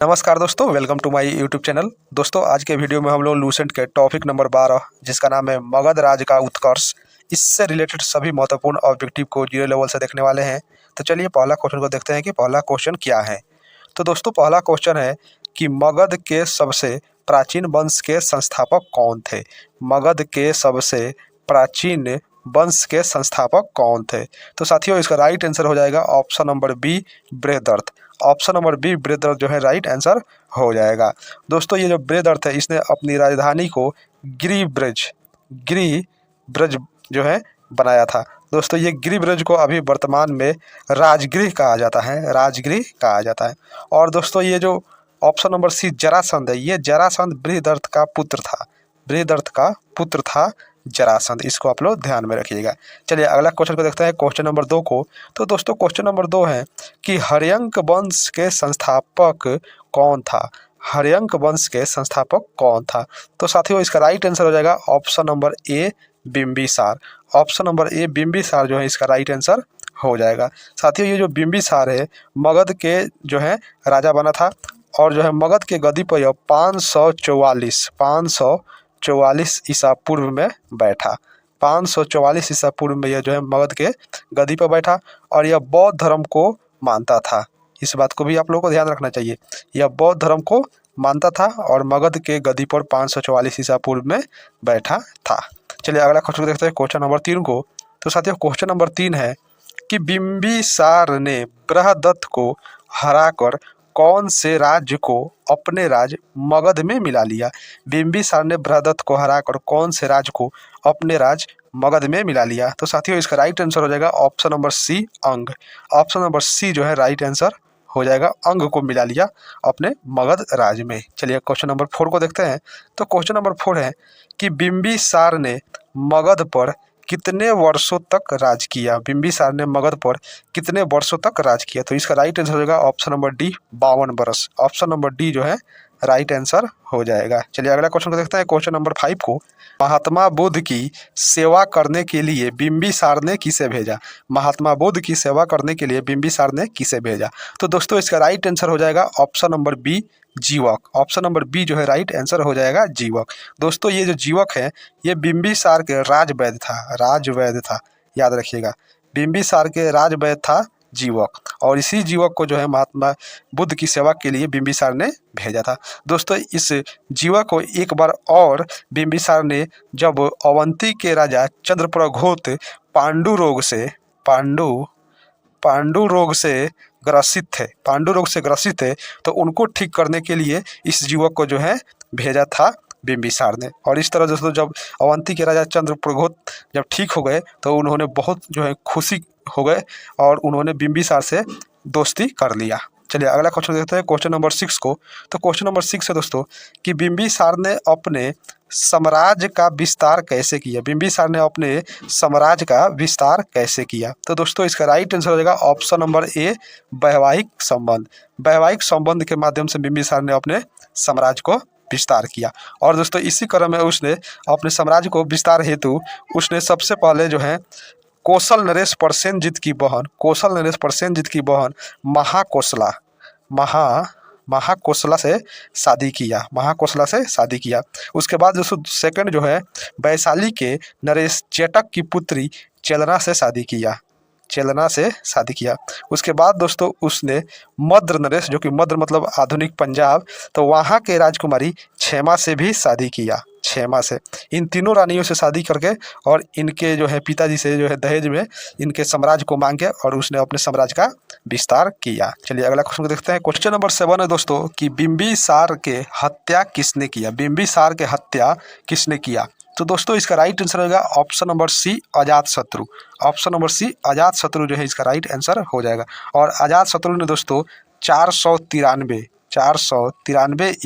नमस्कार दोस्तों, welcome to my YouTube channel. दोस्तों, आज के वीडियो में हम लोग लूसेंट के टॉपिक नंबर 12 जिसका नाम है मगध राज का उत्कर्ष, इससे रिलेटेड सभी महत्वपूर्ण ऑब्जेक्टिव को जीरो लेवल से देखने वाले हैं। तो चलिए पहला क्वेश्चन को देखते हैं कि पहला क्वेश्चन क्या है। तो दोस्तों, पहला क्वेश्चन है कि मगध के सबसे प्राचीन वंश के संस्थापक कौन थे। मगध के सबसे प्राचीन वंश के संस्थापक कौन थे। तो साथियों, इसका राइट आंसर हो जाएगा option number B, Brihadratha. Option number B, Brihadratha जो है राइट आंसर हो जाएगा। दोस्तों, ये जो बृहदर्थ है इसने अपनी राजधानी को गिरिब्रज जो है बनाया था। दोस्तों, ये गिरिब्रज को अभी वर्तमान में राजगृह कहा जाता है, राजगृह कहा जाता है। और दोस्तों, ये जो ऑप्शन नंबर सी जरासंध है, ये जरासंध बृहदर्थ का पुत्र था, बृहदर्थ का पुत्र था जरासंध। इसको आप लोग ध्यान में रखिएगा। चलिए अगला क्वेश्चन को देखते हैं, क्वेश्चन नंबर 2 को। तो दोस्तों, क्वेश्चन नंबर 2 है कि हर्यंक वंश के संस्थापक कौन था। हर्यंक वंश के संस्थापक कौन था। तो साथियों, इसका राइट आंसर हो जाएगा ऑप्शन नंबर ए, बिंबिसार। ऑप्शन नंबर ए, बिंबिसार जो है इसका राइट आंसर हो जाएगा। साथियों, ये जो बिंबिसार है मगध के जो है राजा बना था और जो है मगध के गद्दी पर यह 544 ईसा पूर्व में बैठा। 544 ईसा पूर्व में यह जो है मगध के गद्दी पर बैठा और यह बौद्ध धर्म को मानता था। इस बात को भी आप लोगों को ध्यान रखना चाहिए, यह बौद्ध धर्म को मानता था और मगध के गद्दी पर 544 ईसा पूर्व में बैठा था। चलिए अगला क्वेश्चन देखते हैं, क्वेश्चन नंबर 3 को। तो साथियों, क्वेश्चन नंबर 3 है कि बिंबिसार ने बृहदत्त को हराकर कौन से राज्य को अपने राज्य मगध में मिला लिया। बिंबिसार ने बृहदत्त को हराकर कौन से राज्य को अपने राज्य मगध में मिला लिया। तो साथियों, इसका राइट आंसर हो जाएगा ऑप्शन नंबर सी, अंग। ऑप्शन नंबर सी जो है राइट आंसर हो जाएगा, अंग को मिला लिया अपने मगध राज्य में। चलिए क्वेश्चन नंबर 4 को देखते हैं। तो क्वेश्चन नंबर 4 है कि बिंबिसार ने मगध पर कितने वर्षों तक राज किया। बिंबिसार ने मगध पर कितने वर्षों तक राज किया। तो इसका राइट आंसर हो जाएगा ऑप्शन नंबर डी, 52 वर्ष। ऑप्शन नंबर डी जो है राइट आंसर हो जाएगा। चलिए अगला क्वेश्चन को देखते हैं, क्वेश्चन नंबर 5 को। महात्मा बुद्ध की सेवा करने के लिए बिंबिसार ने किसे भेजा। महात्मा बुद्ध की सेवा करने के लिए बिंबिसार ने किसे भेजा। तो दोस्तों, इसका राइट आंसर हो जाएगा ऑप्शन नंबर बी, जीवक। ऑप्शन नंबर बी जो है राइट आंसर हो जाएगा, जीवक। दोस्तों, ये जो जीवक है ये बिंबिसार के राजवैद्य था, राजवैद्य था, याद रखिएगा। बिंबिसार के राजवैद्य था जीवक और इसी जीवक को जो है महात्मा बुद्ध की सेवा के लिए बिंबिसार ने भेजा था। दोस्तों, इस जीवक को एक बार और बिंबिसार ने जब अवंती के राजा चंद्रप्रघोत पांडु रोग से ग्रसित थे तो उनको ठीक करने के लिए इस जीवक को जो है भेजा था बिंबिसार ने। और इस तरह दोस्तों, जब अवंती के राजा चंद्रप्रघोत जब ठीक हो गए तो उन्होंने बहुत जो है खुशी हो गए और उन्होंने बिंबिसार से दोस्ती कर लिया। चलिए अगला क्वेश्चन देखते हैं, क्वेश्चन नंबर 6 को। तो क्वेश्चन नंबर 6 है दोस्तों कि बिंबिसार ने अपने साम्राज्य का विस्तार कैसे किया। बिंबिसार ने अपने साम्राज्य का विस्तार कैसे किया। तो दोस्तों, इसका राइट आंसर हो जाएगा ऑप्शन नंबर ए, वैवाहिक संबंध। वैवाहिक संबंध के माध्यम से बिंबिसार ने अपने साम्राज्य को विस्तार किया। और दोस्तों, इसी क्रम में उसने अपने साम्राज्य को विस्तार हेतु उसने सबसे पहले जो है कौशल नरेश प्रसेनजीत की बहन महाकोशला से शादी किया। उसके बाद दोस्तों सेकंड जो है वैशाली के नरेश चेटक की पुत्री चेलना से शादी किया। उसके बाद दोस्तों उसने मद्र नरेश, जो कि मद्र मतलब आधुनिक पंजाब, तो वहाँ के राजकुमारी क्षेमा से भी शादी किया। क्षेमा से, इन तीनों रानियों से शादी करके और इनके जो है पिताजी से जो है दहेज में इनके साम्राज्य को मांग के और उसने अपने साम्राज्य का विस्तार किया। चलिए अगला क्वेश्चन को देखते हैं, क्वेश्चन नंबर 7 है दोस्तों कि बिंबिसार के हत्या किसने किया। तो दोस्तों, इसका राइट आंसर होगा option number C, Ajatashatru. Option number C, Ajatashatru जो है इसका राइट आंसर हो जाएगा। और अजातशत्रु ने दोस्तों 493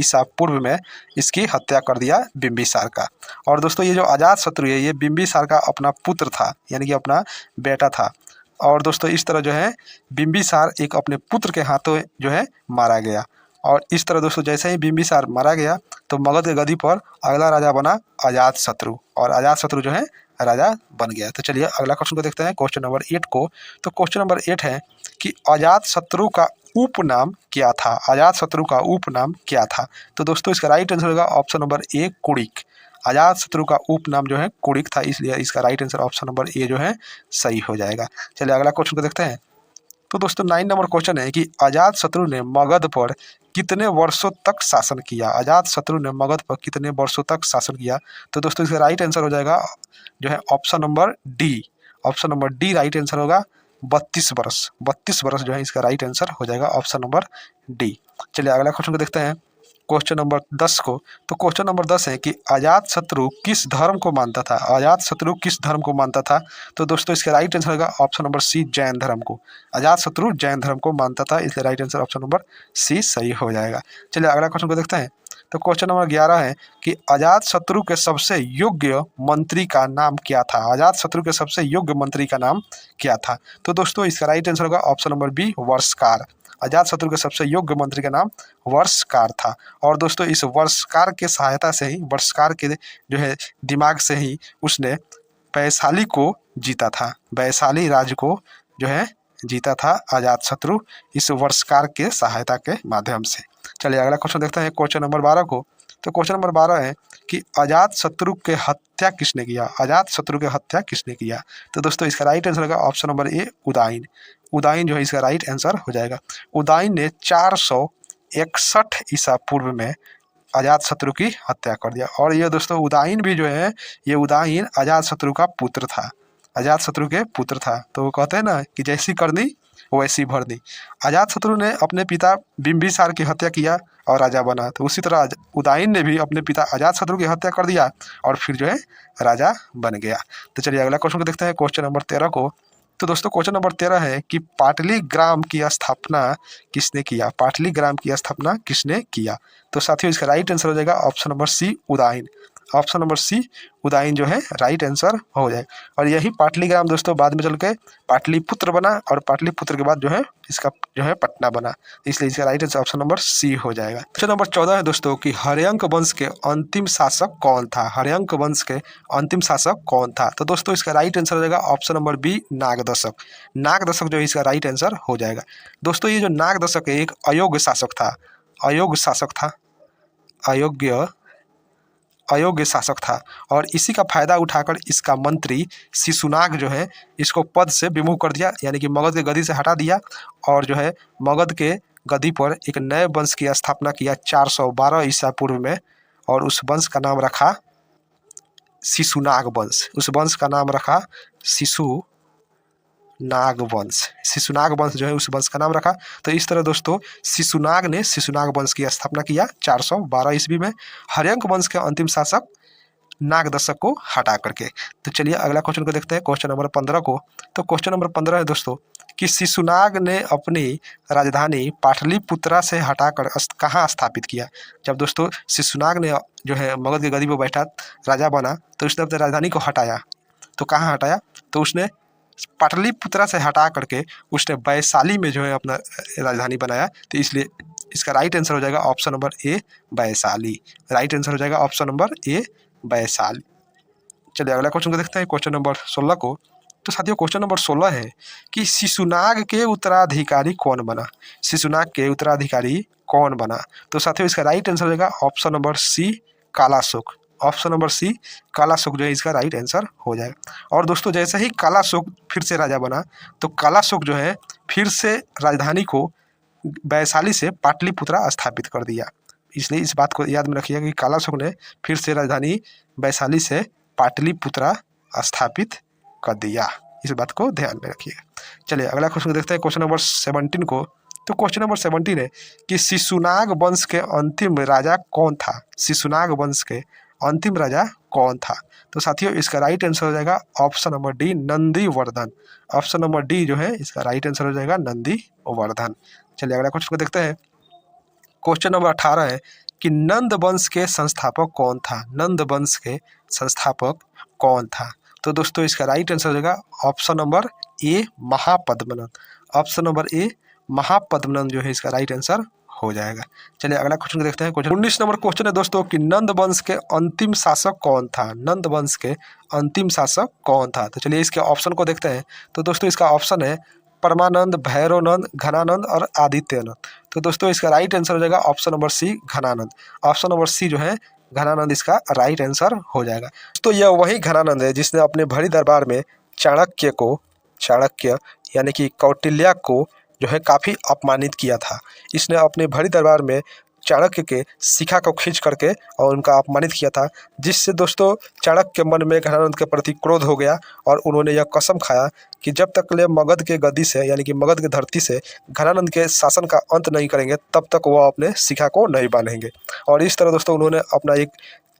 ईसा पूर्व में इसकी हत्या कर दिया बिंबिसार का। और दोस्तों, ये जो अजातशत्रु है ये बिंबिसार का अपना पुत्र था, यानी कि अपना बेटा था। और दोस्तों, इस तरह जो है बिंबिसार एक अपने पुत्र के हाथों जो है मारा गया। और इस तरह दोस्तों जैसे ही बिंबिसार मारा गया तो मगध के गद्दी पर अगला राजा बना अजातशत्रु और अजातशत्रु जो है राजा बन गया। तो चलिए अगला क्वेश्चन को देखते हैं, क्वेश्चन नंबर 8 को। तो क्वेश्चन नंबर 8 है कि अजात शत्रु का उपनाम क्या था? अजात शत्रु का उपनाम क्या था? तो दोस्तों इसका राइट आंसर होगा ऑप्शन नंबर ए, कुड़िक। अजात शत्रु का उपनाम जो है कुड़िक था, इसलिए इसका राइट आंसर ऑप्शन नंबर ए जो है सही हो जाएगा। चलिए अगला क्वेश्चन को देखते हैं। तो दोस्तों 9 नंबर क्वेश्चन है कि अजात शत्रु ने मगध पर कितने वर्षों तक शासन किया? अजात शत्रु ने मगध पर कितने वर्षों तक शासन किया? तो दोस्तों इसका राइट आंसर हो जाएगा जो है option number D. Option number D right answer होगा 32 वर्ष। 32 वर्ष जो है इसका राइट आंसर हो जाएगा ऑप्शन नंबर डी। चलिए अगला क्वेश्चन को देखते हैं, क्वेश्चन नंबर 10 को। तो क्वेश्चन नंबर 10 है कि अजात शत्रु किस धर्म को मानता था? अजात शत्रु किस धर्म को मानता था? तो दोस्तों इसका राइट आंसर होगा ऑप्शन नंबर सी, जैन धर्म को। अजात शत्रु जैन धर्म को मानता था, इसलिए right answer option number C सही हो जाएगा। चलिए अगला क्वेश्चन को देखते हैं। तो क्वेश्चन नंबर 11 है कि अजात शत्रु के सबसे योग्य मंत्री का नाम क्या था? अजात शत्रु के सबसे योग्य मंत्री का नाम क्या था? तो दोस्तों इसका राइट आंसर होगा ऑप्शन नंबर बी, वर्षकार। अजात शत्रु के सबसे योग्य मंत्री का नाम वर्षकार था। और दोस्तों इस वर्षकार के सहायता से ही, वर्षकार के जो है दिमाग से ही उसने वैशाली को जीता था। वैशाली राज्य को जो है जीता था अजात शत्रु इस वर्षकार के सहायता के माध्यम से। चलिए अगला क्वेश्चन देखते हैं, क्वेश्चन नंबर 12 को। तो क्वेश्चन नंबर 12 है कि अजात शत्रु के हत्या किसने किया? अजात शत्रु के हत्या किसने किया? तो दोस्तों इसका राइट आंसर होगा ऑप्शन नंबर ए, उदाइन। उदाइन जो है इसका राइट आंसर हो जाएगा। उदाइन ने 461 ईसा पूर्व में अजात शत्रु की हत्या कर दिया। और ये दोस्तों उदाइन भी जो है, ये उदाइन अजात शत्रु का पुत्र था, अजात शत्रु के पुत्र था। तो वो कहते हैं ना कि जैसी करनी वैसी भरनी। अजात शत्रु ने अपने पिता बिंबिसार की हत्या किया और राजा बना, तो उसी तरह उदाइन ने भी अपने पिता अजात शत्रु की हत्या कर दिया और फिर जो है राजा बन गया। तो चलिए अगला क्वेश्चन को देखते हैं, क्वेश्चन नंबर 13 को। तो दोस्तों क्वेश्चन नंबर 13 है कि पाटलीग्राम की स्थापना किसने किया? पाटलीग्राम की स्थापना किसने किया? तो साथियों इसका राइट आंसर हो जाएगा option number C, Udayin. Option number C, Udayin जो है राइट आंसर हो जाए। और यही पाटलीग्राम दोस्तों बाद में चल के पाटलिपुत्र बना, और पाटलिपुत्र के बाद जो है इसका जो है पटना बना, इसलिए इसका right answer option number C हो जाएगा। क्वेश्चन नंबर 14 है दोस्तों कि हर्यंक वंश के अंतिम शासक कौन था? हर्यंक वंश के अंतिम शासक कौन था? तो दोस्तों इसका राइट आंसर हो जाएगा option number B, Nagdashak. Nagdashak जो है इसका राइट आंसर हो जाएगा। दोस्तों ये जो नागदशक है एक अयोग्य शासक था, अयोग्य शासक था, अयोग्य शासक था। और इसी का फायदा उठाकर इसका मंत्री शिशुनाग जो है इसको पद से विमुख कर दिया, यानी कि मगध के गद्दी से हटा दिया, और जो है मगध के गद्दी पर एक नए वंश की स्थापना किया 412 ईसा पूर्व में, और उस वंश का नाम रखा शिशुनाग वंश। उस वंश का नाम रखा शिशुनाग वंश। शिशुनाग वंश जो है उस वंश का नाम रखा। तो इस तरह दोस्तों शिशुनाग ने शिशुनाग वंश की स्थापना किया 412 ईस्वी में, हर्यंक वंश के अंतिम शासक नागदशक को हटा करके। तो चलिए अगला क्वेश्चन को देखते हैं, क्वेश्चन नंबर 15 को। तो क्वेश्चन नंबर 15 है दोस्तों कि शिशुनाग ने अपनी राजधानी पाटलिपुत्रा से हटाकर कहाँ स्थापित किया? जब दोस्तों शिशुनाग ने जो है मगध की गद्दी पर बैठा, राजा बना, तो उसने अपनी राजधानी को हटाया। तो कहाँ हटाया? तो उसने पाटलिपुत्रा से हटा करके उसने वैशाली में जो है अपना राजधानी बनाया। तो इसलिए इसका राइट आंसर हो जाएगा ऑप्शन नंबर ए, वैशाली। राइट आंसर हो जाएगा ऑप्शन नंबर ए, वैशाली। चलिए अगला क्वेश्चन को देखते हैं, क्वेश्चन नंबर 16 को। तो साथियों क्वेश्चन नंबर 16 है कि शिशुनाग के उत्तराधिकारी कौन बना? शिशुनाग के उत्तराधिकारी कौन बना? तो साथियों इसका राइट आंसर हो जाएगा option number C, Kalashoka. Option number C, Kalashoka जो है इसका राइट आंसर हो जाएगा। और दोस्तों जैसे ही कालाशोक फिर से राजा बना, तो कालाशोक जो है फिर से राजधानी को वैशाली से पाटलिपुत्रा स्थापित कर दिया। इसलिए इस बात को याद में रखिएगा कि कालाशोक ने फिर से राजधानी वैशाली से पाटलिपुत्रा स्थापित कर दिया। इस बात को ध्यान में रखिएगा। चलिए अगला क्वेश्चन देखते हैं, क्वेश्चन नंबर 17 को। तो क्वेश्चन नंबर 17 है कि शिशुनाग वंश के अंतिम राजा कौन था? शिशुनाग वंश के अंतिम राजा कौन था? तो साथियों इसका राइट आंसर हो जाएगा option number D, Nandivardhan. Option number D जो है इसका राइट आंसर हो जाएगा नंदीवर्धन। चलिए अगला क्वेश्चन को देखते हैं, क्वेश्चन नंबर 18 है कि नंद वंश के संस्थापक कौन था? नंद वंश के संस्थापक कौन था? तो दोस्तों इसका राइट आंसर हो जाएगा option number A, Mahapadmananda. Option number A, Mahapadmananda जो है इसका राइट आंसर हो जाएगा। चलिए अगला क्वेश्चन को देखते हैं। क्वेश्चन 19 नंबर क्वेश्चन है दोस्तों कि नंद वंश के अंतिम शासक कौन था? नंद वंश के अंतिम शासक कौन था? तो चलिए इसके ऑप्शन को देखते हैं। तो दोस्तों इसका ऑप्शन है परमानंद, भैरवनंद, घनानंद और आदित्यनंद। तो दोस्तों इसका राइट आंसर हो जाएगा option number C, Ghanananda. Option number C जो है घनानंद इसका राइट आंसर हो जाएगा। तो यह वही घनानंद है जिसने अपने भरी दरबार में चाणक्य यानी कि कौटिल्य को जो है काफ़ी अपमानित किया था। इसने अपने भरी दरबार में चाणक्य के शिखा को खींच करके और उनका अपमानित किया था, जिससे दोस्तों चाणक्य के मन में घनानंद के प्रति क्रोध हो गया और उन्होंने यह कसम खाया कि जब तक ले मगध के गद्दी से यानी कि मगध की धरती से घनानंद के शासन का अंत नहीं करेंगे तब तक वह अपने शिखा को नहीं बांधेंगे। और इस तरह दोस्तों उन्होंने अपना एक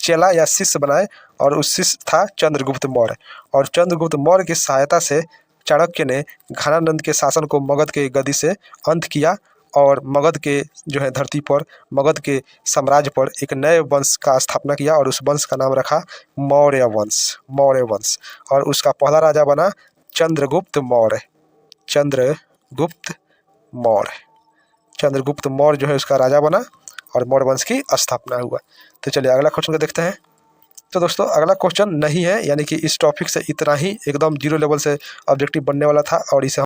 चेला या शिष्य बनाए और उस शिष्य था चंद्रगुप्त मौर्य। और चंद्रगुप्त मौर्य की सहायता से चाणक्य ने घनानंद के शासन को मगध के गद्दी से अंत किया और मगध के जो है धरती पर, मगध के साम्राज्य पर एक नए वंश का स्थापना किया और उस वंश का नाम रखा मौर्य वंश। और उसका पहला राजा बना चंद्रगुप्त मौर्य जो है उसका राजा बना और मौर्य वंश की स्थापना हुआ। तो चलिए अगला क्वेश्चन को देखते हैं। तो दोस्तों अगला क्वेश्चन नहीं है, यानी कि इस टॉपिक से इतना ही, एकदम जीरो लेवल से ऑब्जेक्टिव बनने वाला था और इसे